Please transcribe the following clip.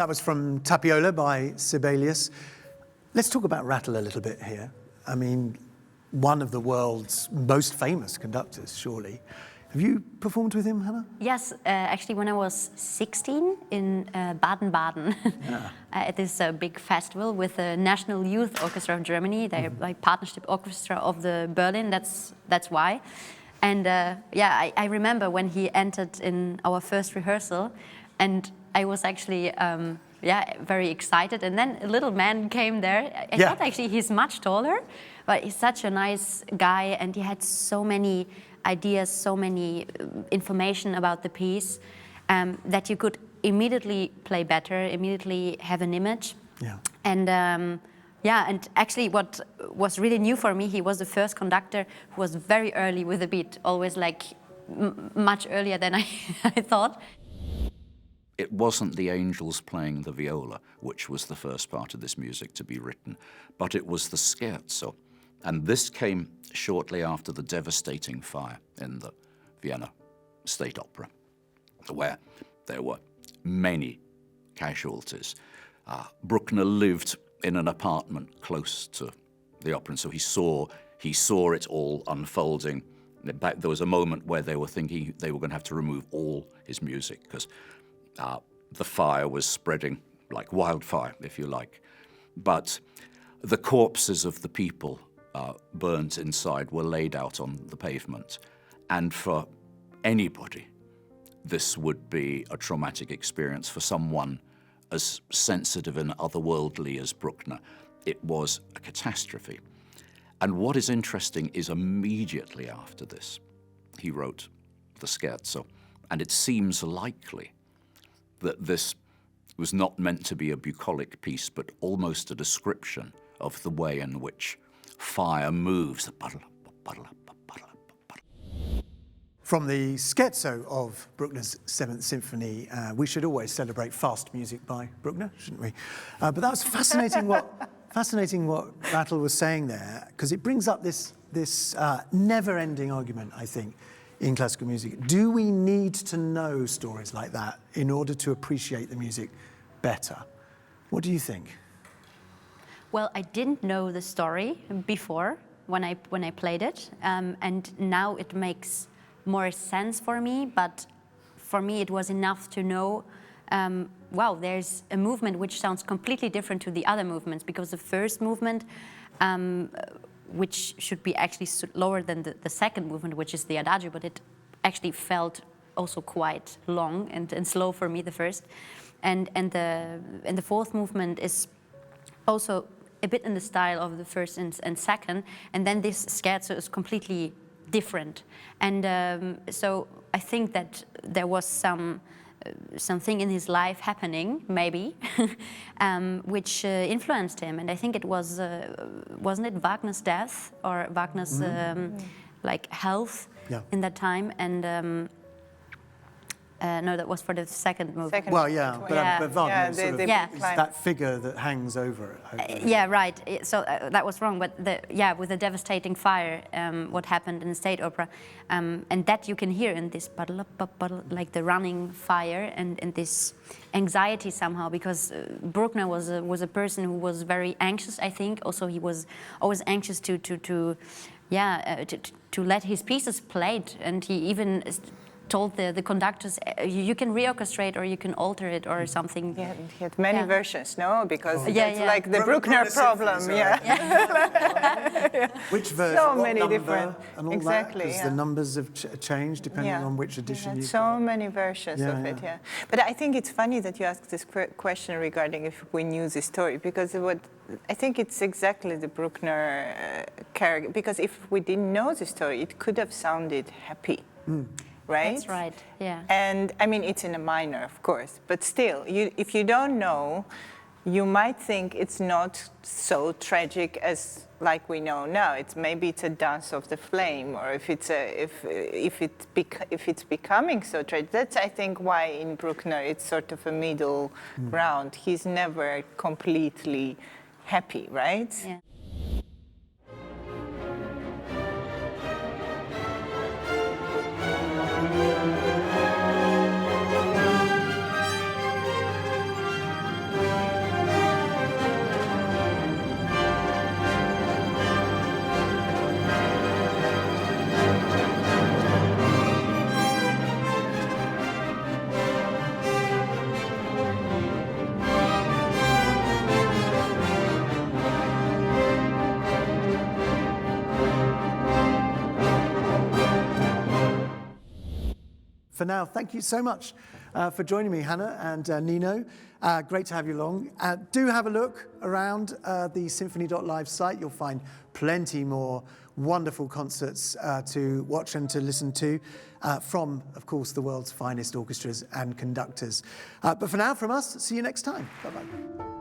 that was from Tapiola by Sibelius. Let's talk about Rattle a little bit here. I mean, one of the world's most famous conductors, surely. Have you performed with him, Hannah? Yes, actually when I was 16 in Baden-Baden, at this big festival with the National Youth Orchestra of Germany. They're like partnership orchestra of the Berlin, that's why. And I remember when he entered in our first rehearsal, and I was actually very excited. And then a little man came there. I thought actually he's much taller, but he's such a nice guy, and he had so many ideas, so many information about the piece that you could immediately play better, immediately have an image. Yeah. And and actually what was really new for me, he was the first conductor who was very early with the beat, always like much earlier than I thought. It wasn't the angels playing the viola, which was the first part of this music to be written, but it was the scherzo. And this came shortly after the devastating fire in the Vienna State Opera, where there were many casualties. Bruckner lived in an apartment close to the opera, and so he saw it all unfolding. There was a moment where they were thinking they were going to have to remove all his music because the fire was spreading like wildfire, if you like. But the corpses of the people burnt inside were laid out on the pavement. And for anybody, this would be a traumatic experience. For someone as sensitive and otherworldly as Bruckner, it was a catastrophe. And what is interesting is immediately after this, he wrote the scherzo. And it seems likely that this was not meant to be a bucolic piece, but almost a description of the way in which fire moves. From the scherzo of Bruckner's 7th Symphony, we should always celebrate fast music by Bruckner, shouldn't we? But that was fascinating what Rattle was saying there, because it brings up this never-ending argument, I think, in classical music. Do we need to know stories like that in order to appreciate the music better? What do you think? Well, I didn't know the story before when I played it, and now it makes more sense for me. But for me, it was enough to know, wow, there's a movement which sounds completely different to the other movements, because the first movement, which should be actually lower than the second movement, which is the adagio, but it actually felt also quite long and slow for me, the first, and the fourth movement is also a bit in the style of the first and second, and then this scherzo is completely different. And so I think that there was something in his life happening, maybe, which influenced him. And I think it was, wasn't it Wagner's death or Wagner's like health in that time? And no, that was for the second movement. Well, yeah, but Wagner is that figure that hangs over it. Yeah, right. So that was wrong. But with the devastating fire, what happened in the State Opera, and that you can hear in this like the running fire and this anxiety somehow, because Bruckner was a person who was very anxious. I think also he was always anxious to let his pieces played, and he even told the conductors, you can reorchestrate or you can alter it or something. Yeah, he had many versions, no? Because that's like the Bruckner problem, Which version? So many different. And all exactly. Because the numbers have changed depending on which edition you so many versions of it, But I think it's funny that you asked this question regarding if we knew the story, because I think it's exactly the Bruckner character. Because if we didn't know the story, it could have sounded happy. Right? That's right, yeah. And I mean, it's in a minor, of course, but still, if you don't know, you might think it's not so tragic as like we know now. Maybe it's a dance of the flame, or if it's becoming so tragic. That's, I think, why in Bruckner it's sort of a middle ground. He's never completely happy, right? Yeah. for now, thank you so much for joining me, Hannah and Nino. Great to have you along. Do have a look around the Symphony.live site. You'll find plenty more wonderful concerts to watch and to listen to from, of course, the world's finest orchestras and conductors. But for now, from us, see you next time. Bye-bye.